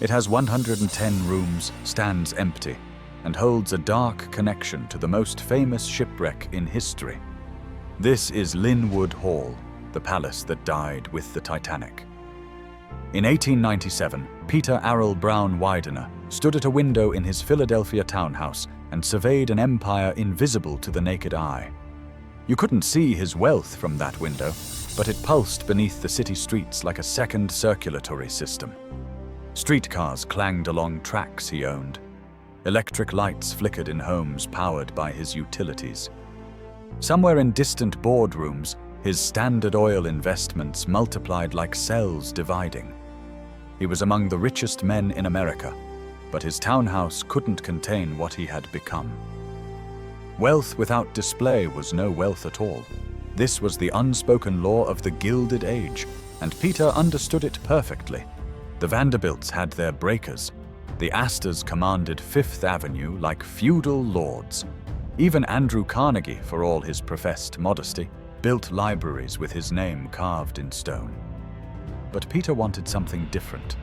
It has 110 rooms, stands empty, and holds a dark connection to the most famous shipwreck in history. This is Lynnewood Hall, the palace that died with the Titanic. In 1897, Peter Arrol Brown Widener stood at a window in his Philadelphia townhouse and surveyed an empire invisible to the naked eye. You couldn't see his wealth from that window, but it pulsed beneath the city streets like a second circulatory system. Streetcars clanged along tracks he owned. Electric lights flickered in homes powered by his utilities. Somewhere in distant boardrooms, his Standard Oil investments multiplied like cells dividing. He was among the richest men in America, but his townhouse couldn't contain what he had become. Wealth without display was no wealth at all. This was the unspoken law of the Gilded Age, and Peter understood it perfectly. The Vanderbilts had their breakers. The Astors commanded Fifth Avenue like feudal lords. Even Andrew Carnegie, for all his professed modesty, built libraries with his name carved in stone. But Peter wanted something different,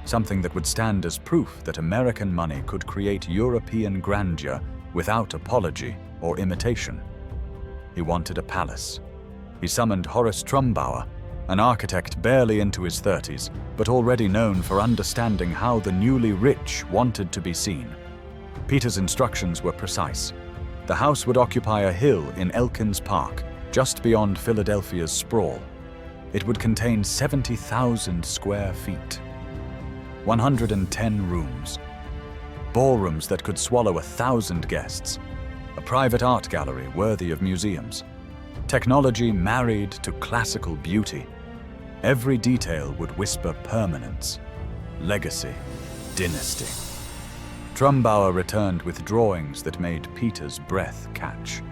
something that would stand as proof that American money could create European grandeur without apology or imitation. He wanted a palace. He summoned Horace Trumbauer, an architect barely into his 30s, but already known for understanding how the newly rich wanted to be seen. Peter's instructions were precise. The house would occupy a hill in Elkins Park, just beyond Philadelphia's sprawl. It would contain 70,000 square feet, 110 rooms, ballrooms that could swallow 1,000 guests, a private art gallery worthy of museums, technology married to classical beauty. Every detail would whisper permanence, legacy, dynasty. Trumbauer returned with drawings that made Peter's breath catch.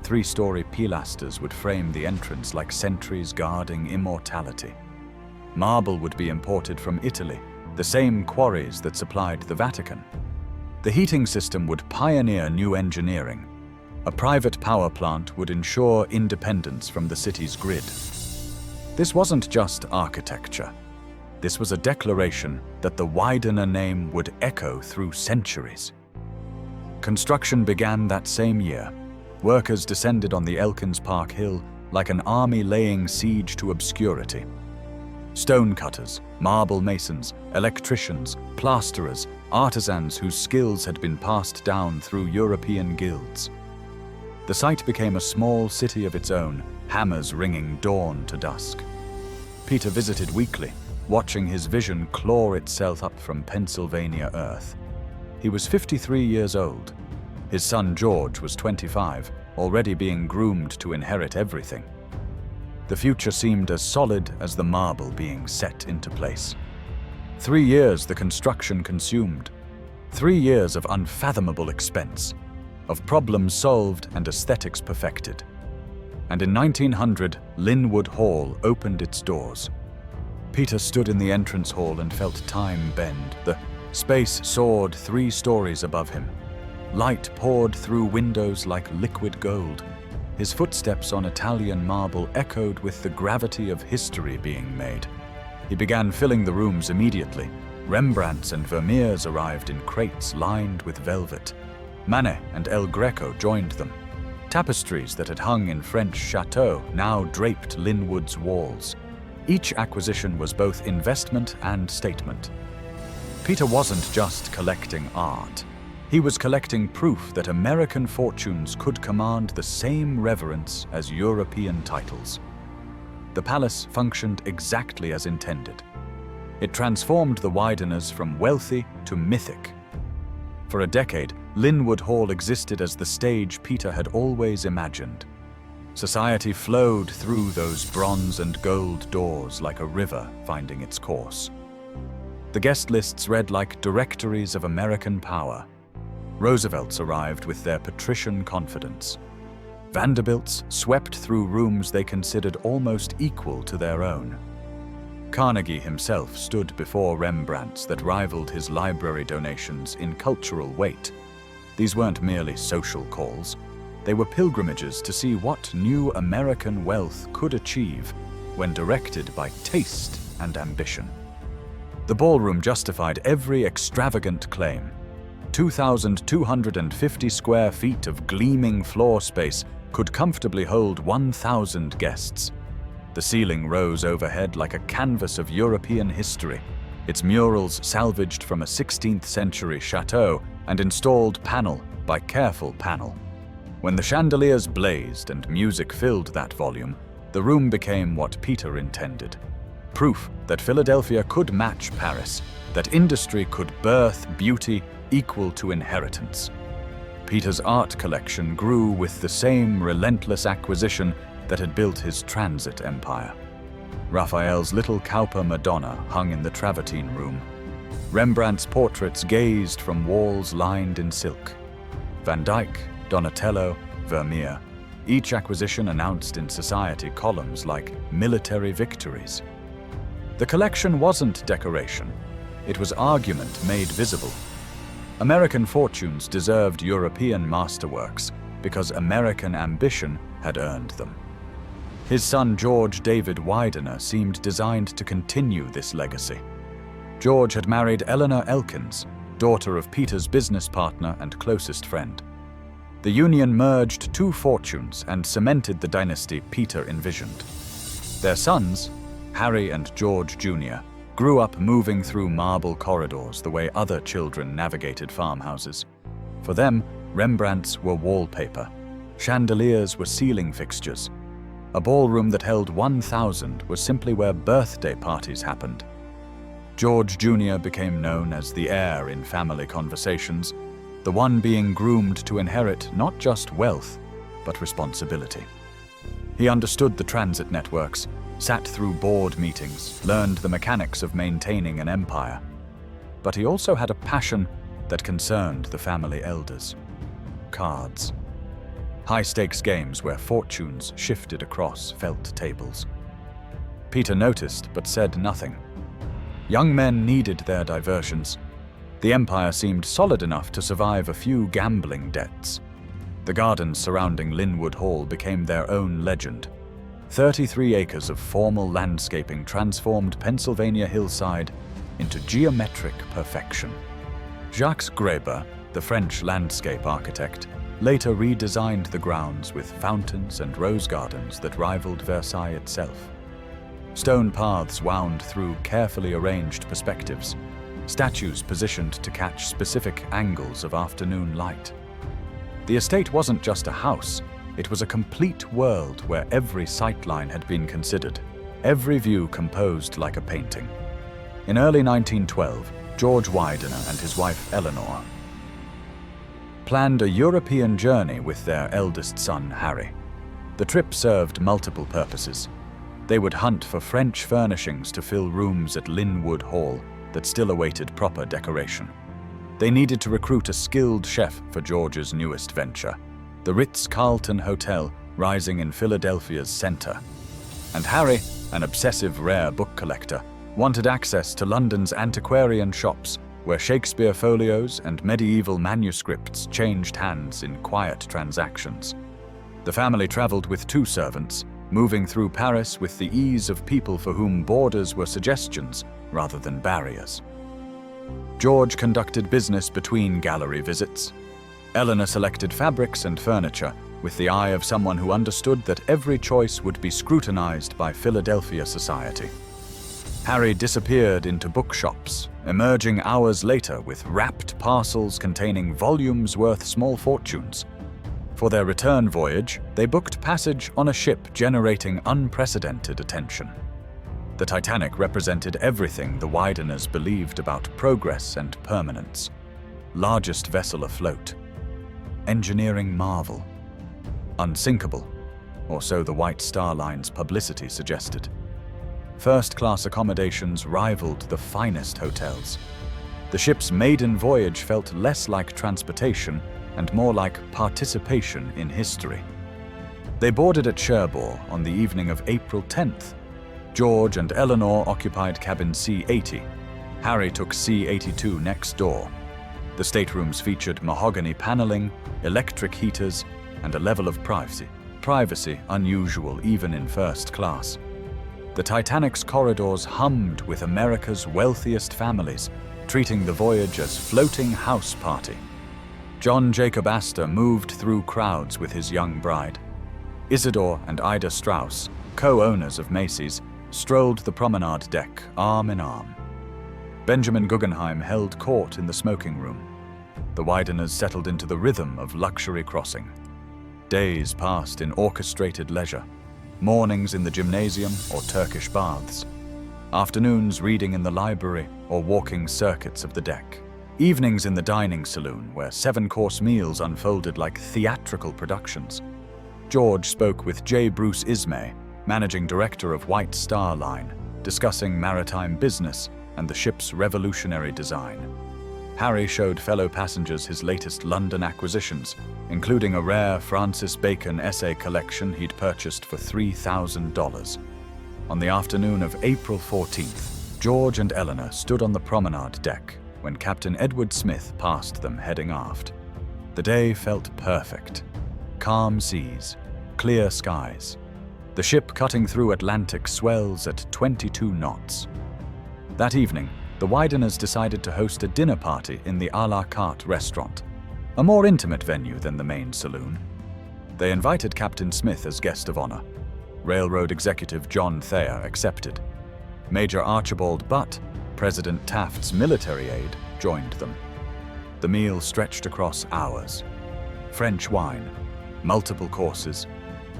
3-story pilasters would frame the entrance like sentries guarding immortality. Marble would be imported from Italy, the same quarries that supplied the Vatican. The heating system would pioneer new engineering. A private power plant would ensure independence from the city's grid. This wasn't just architecture. This was a declaration that the Widener name would echo through centuries. Construction began that same year. Workers descended on the Elkins Park Hill like an army laying siege to obscurity. Stonecutters, marble masons, electricians, plasterers, artisans whose skills had been passed down through European guilds. The site became a small city of its own, hammers ringing dawn to dusk. Peter visited weekly, watching his vision claw itself up from Pennsylvania earth. He was 53 years old. His son George was 25, already being groomed to inherit everything. The future seemed as solid as the marble being set into place. 3 years the construction consumed. 3 years of unfathomable expense, of problems solved and aesthetics perfected. And in 1900, Lynnewood Hall opened its doors. Peter stood in the entrance hall and felt time bend. The space soared 3 stories above him. Light poured through windows like liquid gold. His footsteps on Italian marble echoed with the gravity of history being made. He began filling the rooms immediately. Rembrandts and Vermeers arrived in crates lined with velvet. Manet and El Greco joined them. Tapestries that had hung in French chateaux now draped Lynnewood's walls. Each acquisition was both investment and statement. Peter wasn't just collecting art. He was collecting proof that American fortunes could command the same reverence as European titles. The palace functioned exactly as intended. It transformed the Wideners from wealthy to mythic. For a decade, Lynnewood Hall existed as the stage Peter had always imagined. Society flowed through those bronze and gold doors like a river finding its course. The guest lists read like directories of American power. Roosevelts arrived with their patrician confidence. Vanderbilts swept through rooms they considered almost equal to their own. Carnegie himself stood before Rembrandts that rivaled his library donations in cultural weight. These weren't merely social calls. They were pilgrimages to see what new American wealth could achieve when directed by taste and ambition. The ballroom justified every extravagant claim. 2,250 square feet of gleaming floor space could comfortably hold 1,000 guests. The ceiling rose overhead like a canvas of European history, its murals salvaged from a 16th century chateau and installed panel by careful panel. When the chandeliers blazed and music filled that volume, the room became what Peter intended. Proof that Philadelphia could match Paris, that industry could birth beauty equal to inheritance. Peter's art collection grew with the same relentless acquisition that had built his transit empire. Raphael's little Cowper Madonna hung in the Travertine room. Rembrandt's portraits gazed from walls lined in silk. Van Dyck, Donatello, Vermeer, each acquisition announced in society columns like military victories. The collection wasn't decoration, it was argument made visible. American fortunes deserved European masterworks because American ambition had earned them. His son George David Widener seemed designed to continue this legacy. George had married Eleanor Elkins, daughter of Peter's business partner and closest friend. The union merged two fortunes and cemented the dynasty Peter envisioned. Their sons, Harry and George Jr., grew up moving through marble corridors the way other children navigated farmhouses. For them, Rembrandts were wallpaper, chandeliers were ceiling fixtures. A ballroom that held 1,000 was simply where birthday parties happened. George Jr. became known as the heir in family conversations, the one being groomed to inherit not just wealth, but responsibility. He understood the transit networks, sat through board meetings, learned the mechanics of maintaining an empire. But he also had a passion that concerned the family elders: cards. High-stakes games where fortunes shifted across felt tables. Peter noticed but said nothing. Young men needed their diversions. The empire seemed solid enough to survive a few gambling debts. The gardens surrounding Lynnewood Hall became their own legend. 33 acres of formal landscaping transformed Pennsylvania hillside into geometric perfection. Jacques Greber, the French landscape architect, later redesigned the grounds with fountains and rose gardens that rivaled Versailles itself. Stone paths wound through carefully arranged perspectives, statues positioned to catch specific angles of afternoon light. The estate wasn't just a house, it was a complete world where every sightline had been considered, every view composed like a painting. In early 1912, George Widener and his wife Eleanor planned a European journey with their eldest son, Harry. The trip served multiple purposes. They would hunt for French furnishings to fill rooms at Lynnewood Hall that still awaited proper decoration. They needed to recruit a skilled chef for George's newest venture, the Ritz-Carlton Hotel rising in Philadelphia's center. And Harry, an obsessive rare book collector, wanted access to London's antiquarian shops where Shakespeare folios and medieval manuscripts changed hands in quiet transactions. The family traveled with 2 servants, moving through Paris with the ease of people for whom borders were suggestions rather than barriers. George conducted business between gallery visits. Eleanor selected fabrics and furniture with the eye of someone who understood that every choice would be scrutinized by Philadelphia society. Harry disappeared into bookshops, emerging hours later with wrapped parcels containing volumes worth small fortunes. For their return voyage, they booked passage on a ship generating unprecedented attention. The Titanic represented everything the Wideners believed about progress and permanence. Largest vessel afloat. Engineering marvel. Unsinkable, or so the White Star Line's publicity suggested. First-class accommodations rivaled the finest hotels. The ship's maiden voyage felt less like transportation and more like participation in history. They boarded at Cherbourg on the evening of April 10th. George and Eleanor occupied cabin C-80. Harry took C-82 next door. The staterooms featured mahogany paneling, electric heaters, and a level of privacy unusual even in first class. The Titanic's corridors hummed with America's wealthiest families, treating the Voyage as floating house party. John Jacob Astor moved through crowds with his young bride. Isidore and Ida Strauss, co-owners of Macy's, strolled the promenade deck arm in arm. Benjamin Guggenheim held court in the smoking room. The Wideners settled into the rhythm of luxury crossing. Days passed in orchestrated leisure, mornings in the gymnasium or Turkish baths, afternoons reading in the library or walking circuits of the deck, evenings in the dining saloon where 7-course meals unfolded like theatrical productions. George spoke with J. Bruce Ismay, managing director of White Star Line, discussing maritime business and the ship's revolutionary design. Harry showed fellow passengers his latest London acquisitions, including a rare Francis Bacon essay collection he'd purchased for $3,000. On the afternoon of April 14th, George and Eleanor stood on the promenade deck when Captain Edward Smith passed them heading aft. The day felt perfect. Calm seas, clear skies. The ship cutting through Atlantic swells at 22 knots. That evening, the Wideners decided to host a dinner party in the a la carte restaurant, a more intimate venue than the main saloon. They invited Captain Smith as guest of honor. Railroad executive John Thayer accepted. Major Archibald Butt, President Taft's military aide, joined them. The meal stretched across hours. French wine, multiple courses,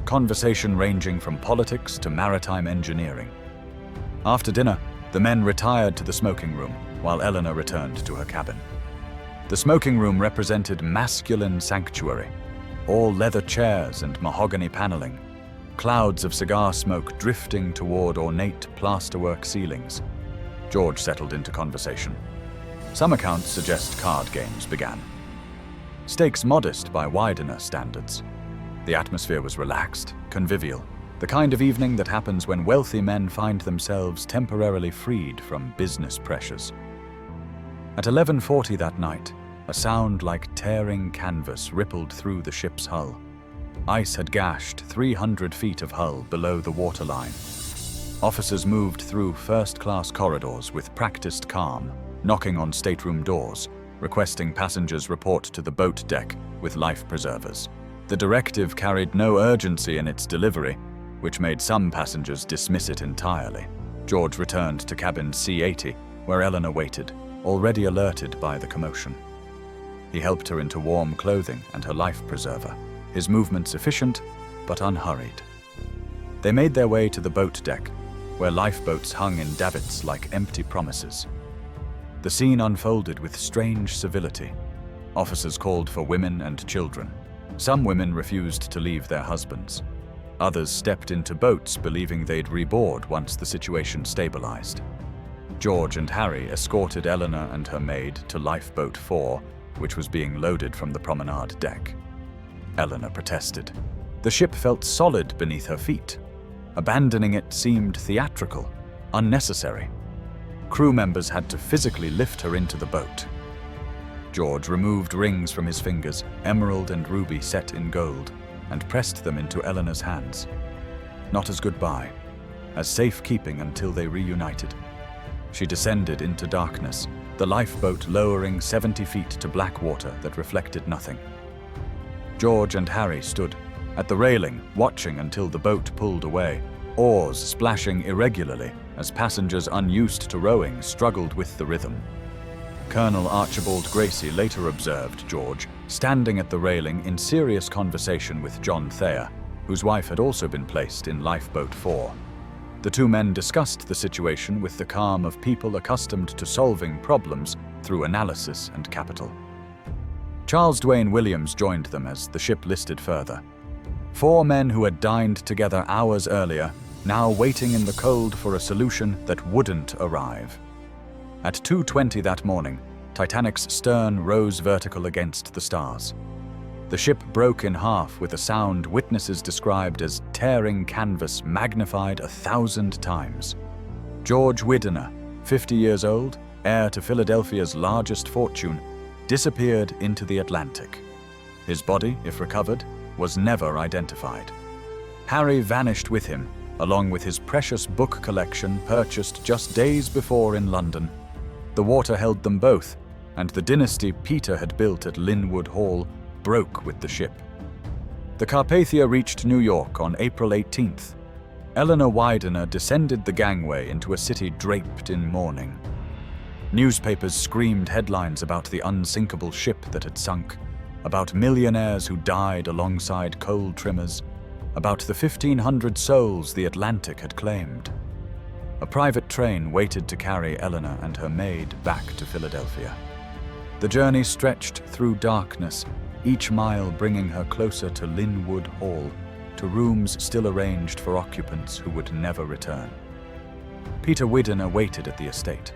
conversation ranging from politics to maritime engineering. After dinner, the men retired to the smoking room, while Eleanor returned to her cabin. The smoking room represented masculine sanctuary, all leather chairs and mahogany paneling, clouds of cigar smoke drifting toward ornate plasterwork ceilings. George settled into conversation. Some accounts suggest card games began. Stakes modest by Widener standards. The atmosphere was relaxed, convivial, the kind of evening that happens when wealthy men find themselves temporarily freed from business pressures. At 11:40 that night, a sound like tearing canvas rippled through the ship's hull. Ice had gashed 300 feet of hull below the waterline. Officers moved through first-class corridors with practiced calm, knocking on stateroom doors, requesting passengers report to the boat deck with life preservers. The directive carried no urgency in its delivery, which made some passengers dismiss it entirely. George returned to cabin C-80, where Eleanor waited, already alerted by the commotion. He helped her into warm clothing and her life preserver, his movements efficient but unhurried. They made their way to the boat deck, where lifeboats hung in davits like empty promises. The scene unfolded with strange civility. Officers called for women and children. Some women refused to leave their husbands. Others stepped into boats believing they'd reboard once the situation stabilized. George and Harry escorted Eleanor and her maid to Lifeboat 4, which was being loaded from the promenade deck. Eleanor protested. The ship felt solid beneath her feet. Abandoning it seemed theatrical, unnecessary. Crew members had to physically lift her into the boat. George removed rings from his fingers, emerald and ruby set in gold, and pressed them into Eleanor's hands. Not as goodbye, as safekeeping until they reunited. She descended into darkness, the lifeboat lowering 70 feet to black water that reflected nothing. George and Harry stood at the railing, watching until the boat pulled away, oars splashing irregularly as passengers unused to rowing struggled with the rhythm. Colonel Archibald Gracie later observed George standing at the railing in serious conversation with John Thayer, whose wife had also been placed in Lifeboat 4. The two men discussed the situation with the calm of people accustomed to solving problems through analysis and capital. Charles Dwayne Williams joined them as the ship listed further. 4 men who had dined together hours earlier, now waiting in the cold for a solution that wouldn't arrive. At 2:20 that morning, Titanic's stern rose vertical against the stars. The ship broke in half with a sound witnesses described as tearing canvas magnified 1,000 times. George Widener, 50 years old, heir to Philadelphia's largest fortune, disappeared into the Atlantic. His body, if recovered, was never identified. Harry vanished with him, along with his precious book collection purchased just days before in London. The water held them both, and the dynasty Peter had built at Lynnewood Hall broke with the ship. The Carpathia reached New York on April 18th. Eleanor Widener descended the gangway into a city draped in mourning. Newspapers screamed headlines about the unsinkable ship that had sunk, about millionaires who died alongside coal trimmers, about the 1,500 souls the Atlantic had claimed. A private train waited to carry Eleanor and her maid back to Philadelphia. The journey stretched through darkness, each mile bringing her closer to Lynnewood Hall, to rooms still arranged for occupants who would never return. Peter Widener waited at the estate.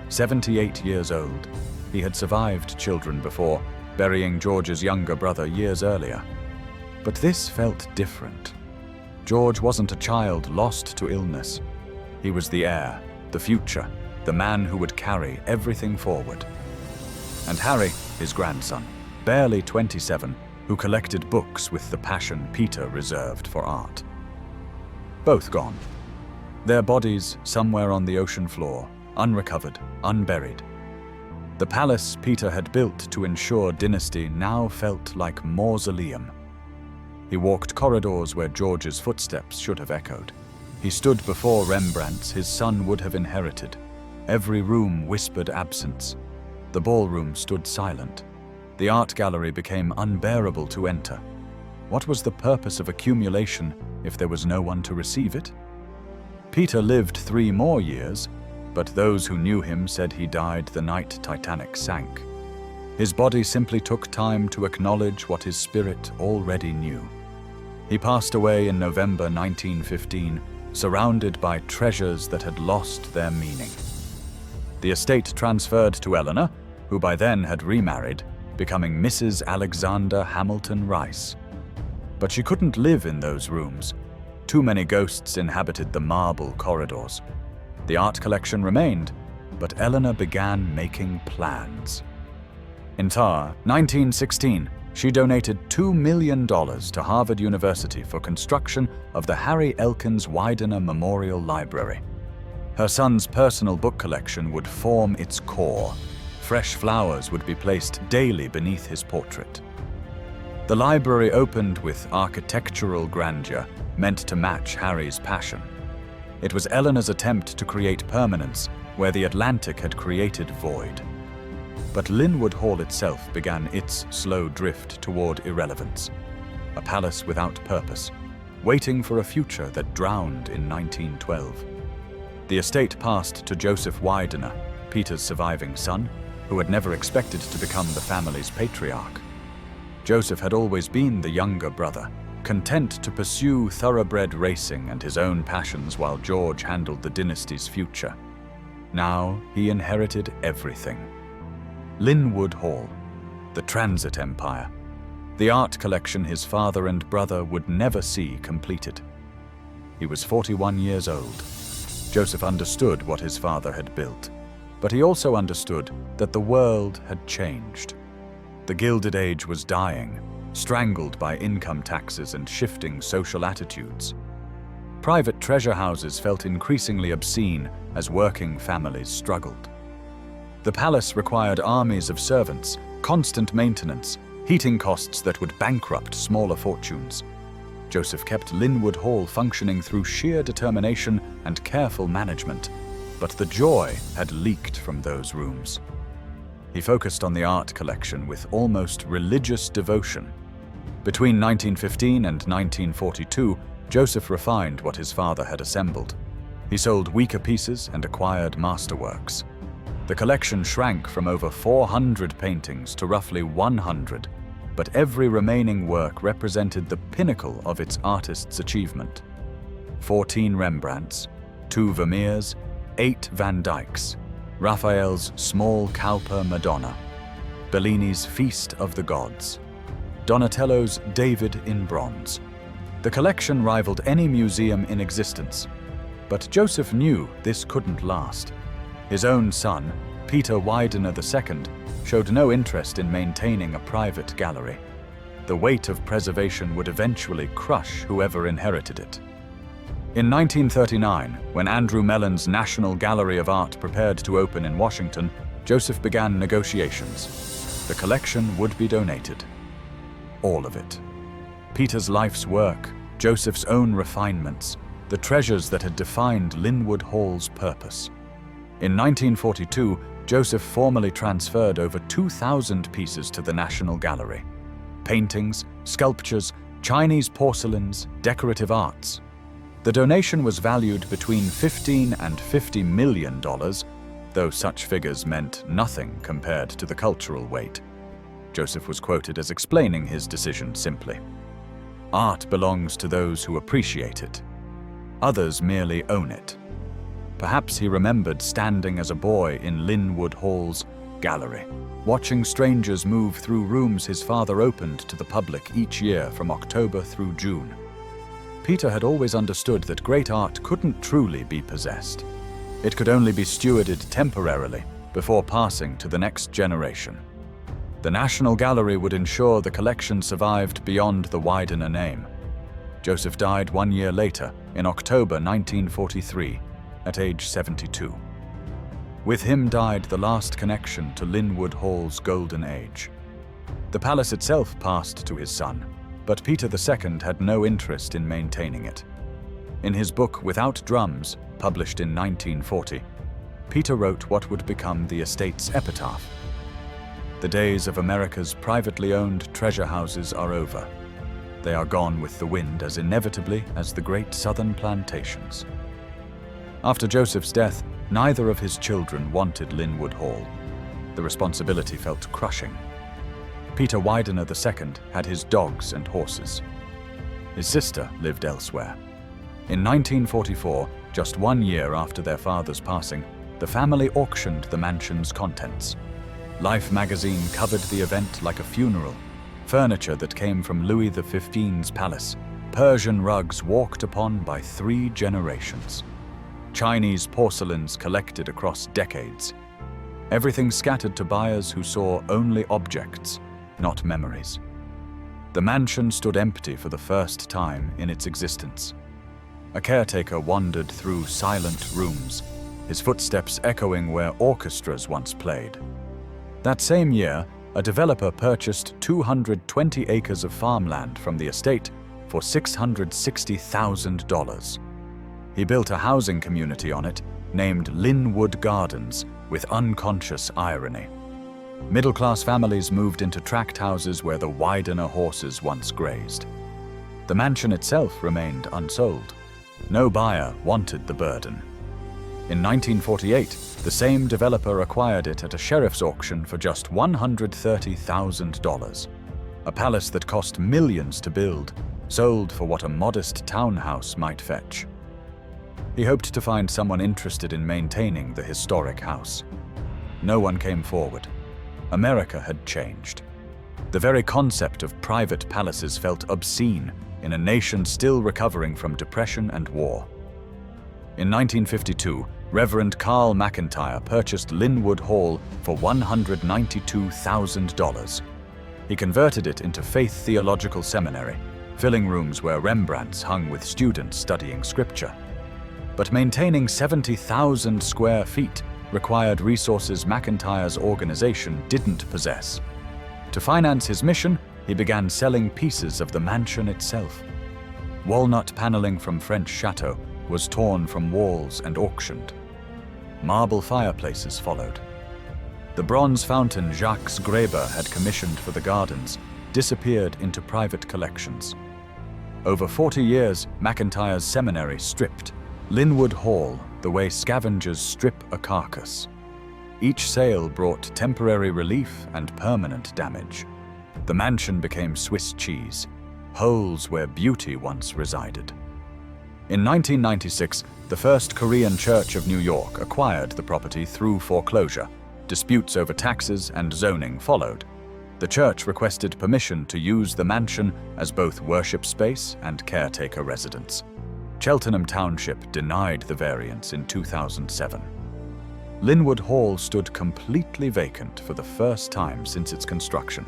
78 years old, he had survived children before, burying George's younger brother years earlier. But this felt different. George wasn't a child lost to illness. He was the heir, the future, the man who would carry everything forward. And Harry, his grandson, barely 27, who collected books with the passion Peter reserved for art. Both gone. Their bodies somewhere on the ocean floor, unrecovered, unburied. The palace Peter had built to ensure dynasty now felt like mausoleum. He walked corridors where George's footsteps should have echoed. He stood before Rembrandts his son would have inherited. Every room whispered absence. The ballroom stood silent. The art gallery became unbearable to enter. What was the purpose of accumulation if there was no one to receive it? Peter lived 3 more years, but those who knew him said he died the night Titanic sank. His body simply took time to acknowledge what his spirit already knew. He passed away in November 1915, surrounded by treasures that had lost their meaning. The estate transferred to Eleanor, who by then had remarried, becoming Mrs. Alexander Hamilton Rice. But she couldn't live in those rooms. Too many ghosts inhabited the marble corridors. The art collection remained, but Eleanor began making plans. In 1916, she donated $2 million to Harvard University for construction of the Harry Elkins Widener Memorial Library. Her son's personal book collection would form its core. Fresh flowers would be placed daily beneath his portrait. The library opened with architectural grandeur meant to match Harry's passion. It was Eleanor's attempt to create permanence where the Atlantic had created void. But Lynnewood Hall itself began its slow drift toward irrelevance. A palace without purpose, waiting for a future that drowned in 1912. The estate passed to Joseph Widener, Peter's surviving son, who had never expected to become the family's patriarch. Joseph had always been the younger brother, content to pursue thoroughbred racing and his own passions while George handled the dynasty's future. Now he inherited everything. Lynnewood Hall, the transit empire, the art collection his father and brother would never see completed. He was 41 years old. Joseph understood what his father had built, but he also understood that the world had changed. The Gilded Age was dying, strangled by income taxes and shifting social attitudes. Private treasure houses felt increasingly obscene as working families struggled. The palace required armies of servants, constant maintenance, heating costs that would bankrupt smaller fortunes. Joseph kept Lynnewood Hall functioning through sheer determination and careful management, but the joy had leaked from those rooms. He focused on the art collection with almost religious devotion. Between 1915 and 1942, Joseph refined what his father had assembled. He sold weaker pieces and acquired masterworks. The collection shrank from over 400 paintings to roughly 100, but every remaining work represented the pinnacle of its artist's achievement. 14 Rembrandts, 2 Vermeers, 8 Van Dycks, Raphael's Small Cowper Madonna, Bellini's Feast of the Gods, Donatello's David in bronze. The collection rivaled any museum in existence, but Joseph knew this couldn't last. His own son, Peter Widener II, showed no interest in maintaining a private gallery. The weight of preservation would eventually crush whoever inherited it. In 1939, when Andrew Mellon's National Gallery of Art prepared to open in Washington, Joseph began negotiations. The collection would be donated. All of it. Peter's life's work, Joseph's own refinements, the treasures that had defined Lynnewood Hall's purpose. In 1942, Joseph formally transferred over 2,000 pieces to the National Gallery. Paintings, sculptures, Chinese porcelains, decorative arts. The donation was valued between $15 and $50 million, though such figures meant nothing compared to the cultural weight. Joseph was quoted as explaining his decision simply. Art belongs to those who appreciate it. Others merely own it. Perhaps he remembered standing as a boy in Lynnewood Hall's gallery, watching strangers move through rooms his father opened to the public each year from October through June. Peter had always understood that great art couldn't truly be possessed. It could only be stewarded temporarily before passing to the next generation. The National Gallery would ensure the collection survived beyond the Widener name. Joseph died 1 year later, in October 1943, at age 72. With him died the last connection to Lynnewood Hall's golden age. The palace itself passed to his son, but Peter II had no interest in maintaining it. In his book Without Drums, published in 1940, Peter wrote what would become the estate's epitaph. The days of America's privately owned treasure houses are over. They are gone with the wind as inevitably as the great southern plantations. After Joseph's death, neither of his children wanted Lynnewood Hall. The responsibility felt crushing. Peter Widener II had his dogs and horses. His sister lived elsewhere. In 1944, just 1 year after their father's passing, the family auctioned the mansion's contents. Life magazine covered the event like a funeral. Furniture that came from Louis XV's palace, Persian rugs walked upon by 3 generations. Chinese porcelains collected across decades. Everything scattered to buyers who saw only objects, not memories. The mansion stood empty for the first time in its existence. A caretaker wandered through silent rooms, his footsteps echoing where orchestras once played. That same year, a developer purchased 220 acres of farmland from the estate for $660,000. He built a housing community on it, named Lynnewood Gardens, with unconscious irony. Middle-class families moved into tract houses where the Widener horses once grazed. The mansion itself remained unsold. No buyer wanted the burden. In 1948, the same developer acquired it at a sheriff's auction for just $130,000. A palace that cost millions to build, sold for what a modest townhouse might fetch. He hoped to find someone interested in maintaining the historic house. No one came forward. America had changed. The very concept of private palaces felt obscene in a nation still recovering from depression and war. In 1952, Reverend Carl McIntyre purchased Lynnewood Hall for $192,000. He converted it into Faith Theological Seminary, filling rooms where Rembrandts hung with students studying scripture. But maintaining 70,000 square feet required resources McIntyre's organization didn't possess. To finance his mission, he began selling pieces of the mansion itself. Walnut paneling from French chateaux was torn from walls and auctioned. Marble fireplaces followed. The bronze fountain Jacques Greber had commissioned for the gardens disappeared into private collections. Over 40 years, McIntyre's seminary stripped. Lynnewood Hall, the way scavengers strip a carcass. Each sale brought temporary relief and permanent damage. The mansion became Swiss cheese, holes where beauty once resided. In 1996, the First Korean Church of New York acquired the property through foreclosure. Disputes over taxes and zoning followed. The church requested permission to use the mansion as both worship space and caretaker residence. Cheltenham Township denied the variance in 2007. Lynnewood Hall stood completely vacant for the first time since its construction.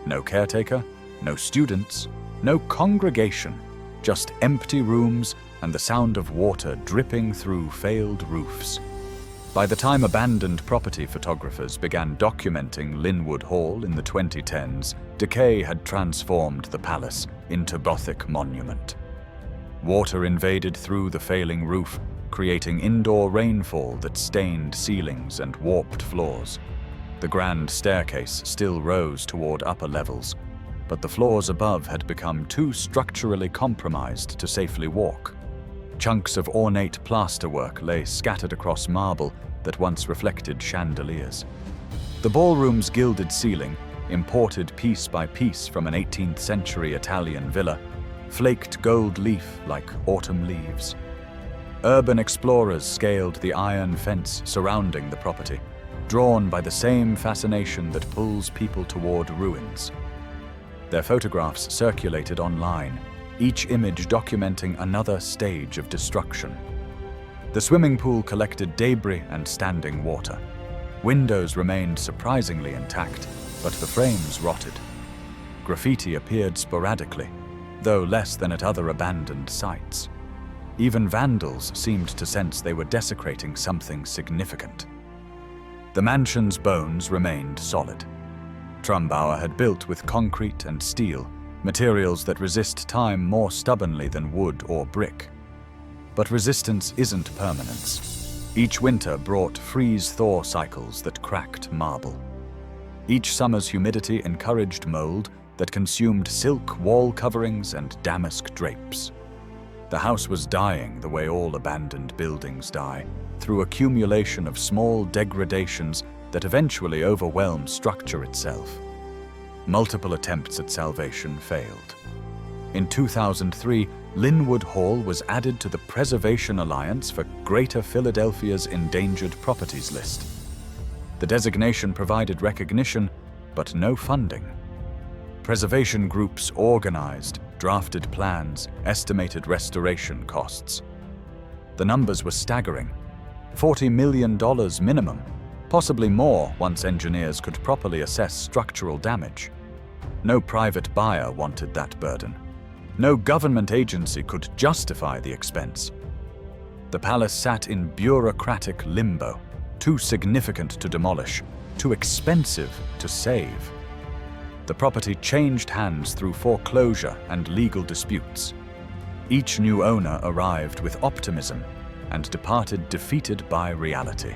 No caretaker, no students, no congregation, just empty rooms, and the sound of water dripping through failed roofs. By the time abandoned property photographers began documenting Lynnewood Hall in the 2010s, decay had transformed the palace into Gothic monument. Water invaded through the failing roof, creating indoor rainfall that stained ceilings and warped floors. The grand staircase still rose toward upper levels, but the floors above had become too structurally compromised to safely walk. Chunks of ornate plasterwork lay scattered across marble that once reflected chandeliers. The ballroom's gilded ceiling, imported piece by piece from an 18th century Italian villa, flaked gold leaf like autumn leaves. Urban explorers scaled the iron fence surrounding the property, drawn by the same fascination that pulls people toward ruins. Their photographs circulated online, each image documenting another stage of destruction. The swimming pool collected debris and standing water. Windows remained surprisingly intact, but the frames rotted. Graffiti appeared sporadically, though less than at other abandoned sites. Even vandals seemed to sense they were desecrating something significant. The mansion's bones remained solid. Trumbauer had built with concrete and steel, materials that resist time more stubbornly than wood or brick. But resistance isn't permanence. Each winter brought freeze-thaw cycles that cracked marble. Each summer's humidity encouraged mold that consumed silk wall coverings and damask drapes. The house was dying the way all abandoned buildings die, through accumulation of small degradations that eventually overwhelm structure itself. Multiple attempts at salvation failed. In 2003, Lynnewood Hall was added to the Preservation Alliance for Greater Philadelphia's Endangered Properties list. The designation provided recognition, but no funding. Preservation groups organized, drafted plans, estimated restoration costs. The numbers were staggering. $40 million minimum, possibly more once engineers could properly assess structural damage. No private buyer wanted that burden. No government agency could justify the expense. The palace sat in bureaucratic limbo, too significant to demolish, too expensive to save. The property changed hands through foreclosure and legal disputes. Each new owner arrived with optimism and departed defeated by reality.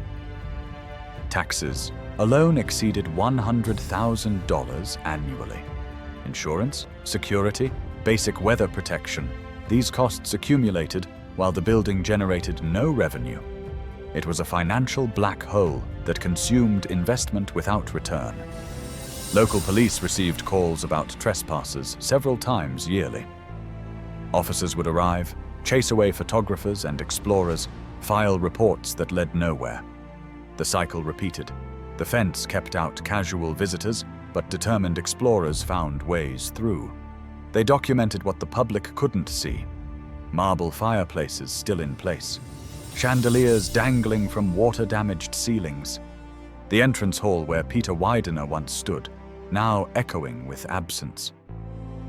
Taxes alone exceeded $100,000 annually. Insurance, security, basic weather protection, these costs accumulated while the building generated no revenue. It was a financial black hole that consumed investment without return. Local police received calls about trespassers several times yearly. Officers would arrive, chase away photographers and explorers, file reports that led nowhere. The cycle repeated. The fence kept out casual visitors, but determined explorers found ways through. They documented what the public couldn't see. Marble fireplaces still in place. Chandeliers dangling from water-damaged ceilings. The entrance hall where Peter Widener once stood, now echoing with absence.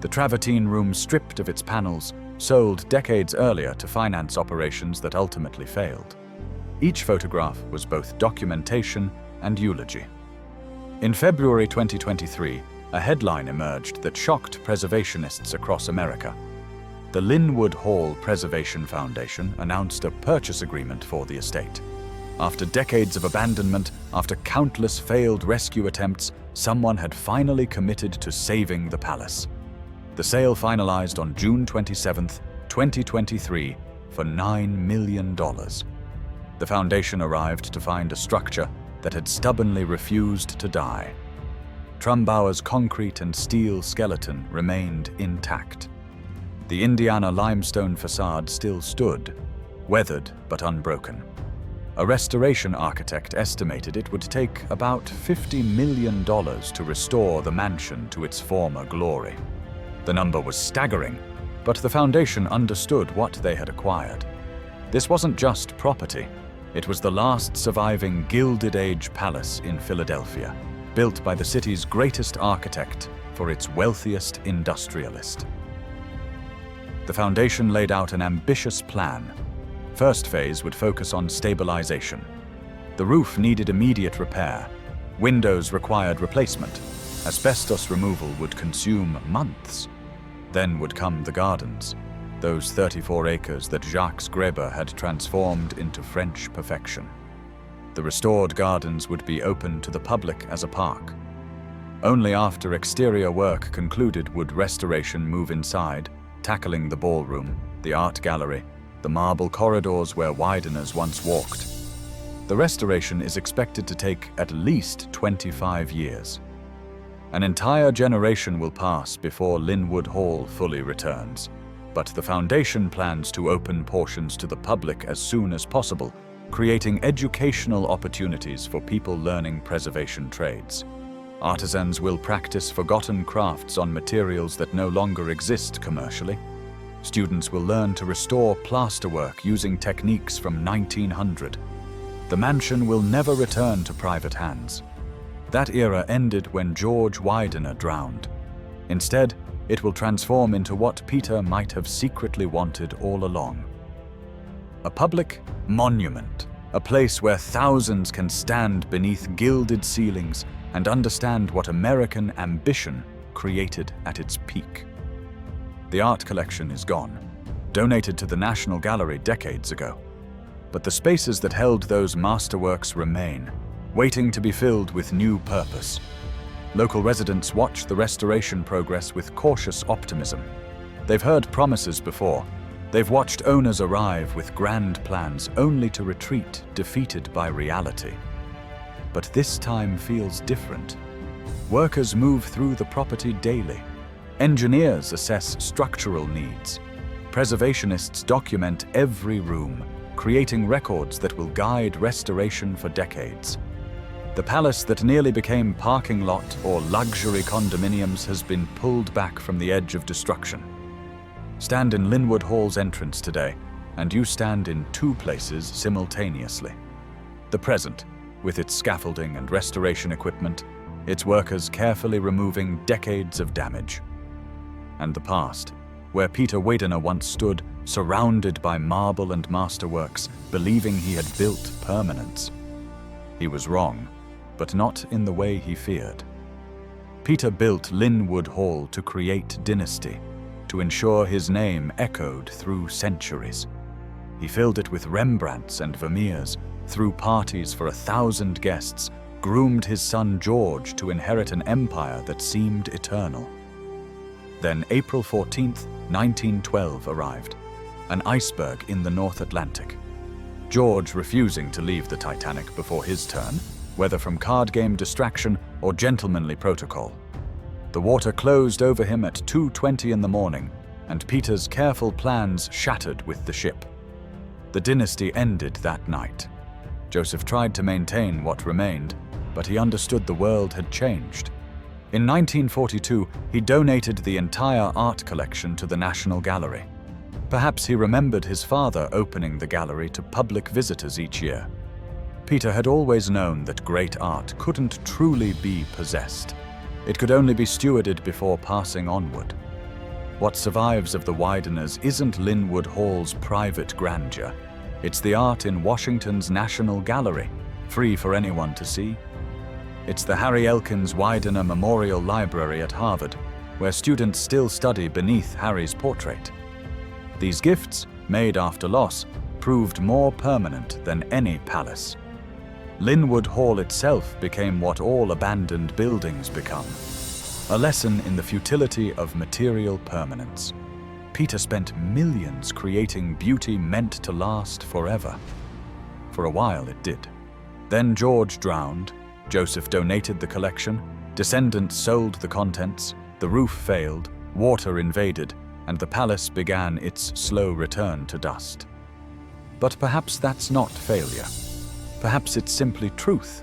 The travertine room stripped of its panels, sold decades earlier to finance operations that ultimately failed. Each photograph was both documentation and eulogy. In February 2023, a headline emerged that shocked preservationists across America. The Lynnewood Hall Preservation Foundation announced a purchase agreement for the estate. After decades of abandonment, after countless failed rescue attempts, someone had finally committed to saving the palace. The sale finalized on June 27, 2023, for $9 million. The foundation arrived to find a structure that had stubbornly refused to die. Trumbauer's concrete and steel skeleton remained intact. The Indiana limestone facade still stood, weathered but unbroken. A restoration architect estimated it would take about $50 million to restore the mansion to its former glory. The number was staggering, but the foundation understood what they had acquired. This wasn't just property. It was the last surviving Gilded Age palace in Philadelphia, built by the city's greatest architect for its wealthiest industrialist. The foundation laid out an ambitious plan. First phase would focus on stabilization. The roof needed immediate repair. Windows required replacement. Asbestos removal would consume months. Then would come the gardens, those 34 acres that Jacques Greber had transformed into French perfection. The restored gardens would be open to the public as a park. Only after exterior work concluded would restoration move inside, tackling the ballroom, the art gallery, the marble corridors where Wideners once walked. The restoration is expected to take at least 25 years. An entire generation will pass before Lynnewood Hall fully returns, but the foundation plans to open portions to the public as soon as possible, creating educational opportunities for people learning preservation trades. Artisans will practice forgotten crafts on materials that no longer exist commercially. Students will learn to restore plasterwork using techniques from 1900. The mansion will never return to private hands. That era ended when George Widener drowned. Instead, it will transform into what Peter might have secretly wanted all along. A public monument, a place where thousands can stand beneath gilded ceilings and understand what American ambition created at its peak. The art collection is gone, donated to the National Gallery decades ago. But the spaces that held those masterworks remain, waiting to be filled with new purpose. Local residents watch the restoration progress with cautious optimism. They've heard promises before. They've watched owners arrive with grand plans only to retreat, defeated by reality. But this time feels different. Workers move through the property daily. Engineers assess structural needs. Preservationists document every room, creating records that will guide restoration for decades. The palace that nearly became parking lot or luxury condominiums has been pulled back from the edge of destruction. Stand in Lynnewood Hall's entrance today, and you stand in two places simultaneously. The present, with its scaffolding and restoration equipment, its workers carefully removing decades of damage. And the past, where Peter Widener once stood, surrounded by marble and masterworks, believing he had built permanence. He was wrong, but not in the way he feared. Peter built Lynnewood Hall to create Dynasty, to ensure his name echoed through centuries. He filled it with Rembrandts and Vermeers, threw parties for 1,000 guests, groomed his son George to inherit an empire that seemed eternal. Then April 14th, 1912 arrived, an iceberg in the North Atlantic. George refusing to leave the Titanic before his turn, whether from card game distraction or gentlemanly protocol. The water closed over him at 2:20 in the morning, and Peter's careful plans shattered with the ship. The dynasty ended that night. Joseph tried to maintain what remained, but he understood the world had changed. In 1942, he donated the entire art collection to the National Gallery. Perhaps he remembered his father opening the gallery to public visitors each year. Peter had always known that great art couldn't truly be possessed. It could only be stewarded before passing onward. What survives of the Wideners isn't Lynnewood Hall's private grandeur. It's the art in Washington's National Gallery, free for anyone to see. It's the Harry Elkins Widener Memorial Library at Harvard, where students still study beneath Harry's portrait. These gifts, made after loss, proved more permanent than any palace. Lynnewood Hall itself became what all abandoned buildings become, a lesson in the futility of material permanence. Peter spent millions creating beauty meant to last forever. For a while it did. Then George drowned, Joseph donated the collection, descendants sold the contents, the roof failed, water invaded, and the palace began its slow return to dust. But perhaps that's not failure. Perhaps it's simply truth.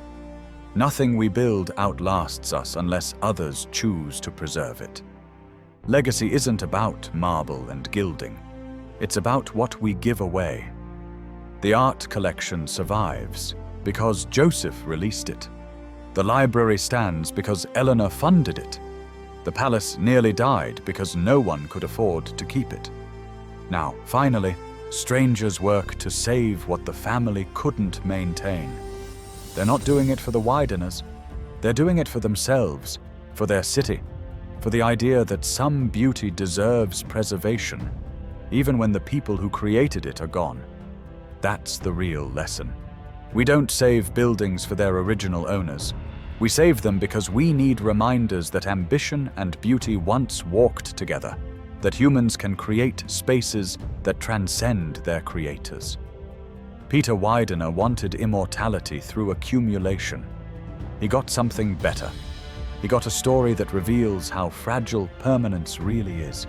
Nothing we build outlasts us unless others choose to preserve it. Legacy isn't about marble and gilding. It's about what we give away. The art collection survives because Joseph released it. The library stands because Eleanor funded it. The palace nearly died because no one could afford to keep it. Now, finally, strangers work to save what the family couldn't maintain. They're not doing it for the Wideners. They're doing it for themselves, for their city, for the idea that some beauty deserves preservation, even when the people who created it are gone. That's the real lesson. We don't save buildings for their original owners. We save them because we need reminders that ambition and beauty once walked together, that humans can create spaces that transcend their creators. Peter Widener wanted immortality through accumulation. He got something better. He got a story that reveals how fragile permanence really is,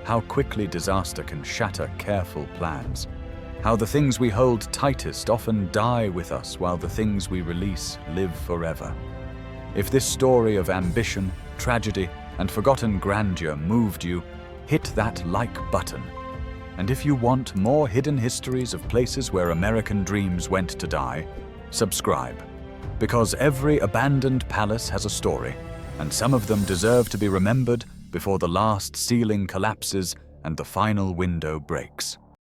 how quickly disaster can shatter careful plans, how the things we hold tightest often die with us while the things we release live forever. If this story of ambition, tragedy, and forgotten grandeur moved you, hit that like button. And if you want more hidden histories of places where American dreams went to die, subscribe. Because every abandoned palace has a story, and some of them deserve to be remembered before the last ceiling collapses and the final window breaks.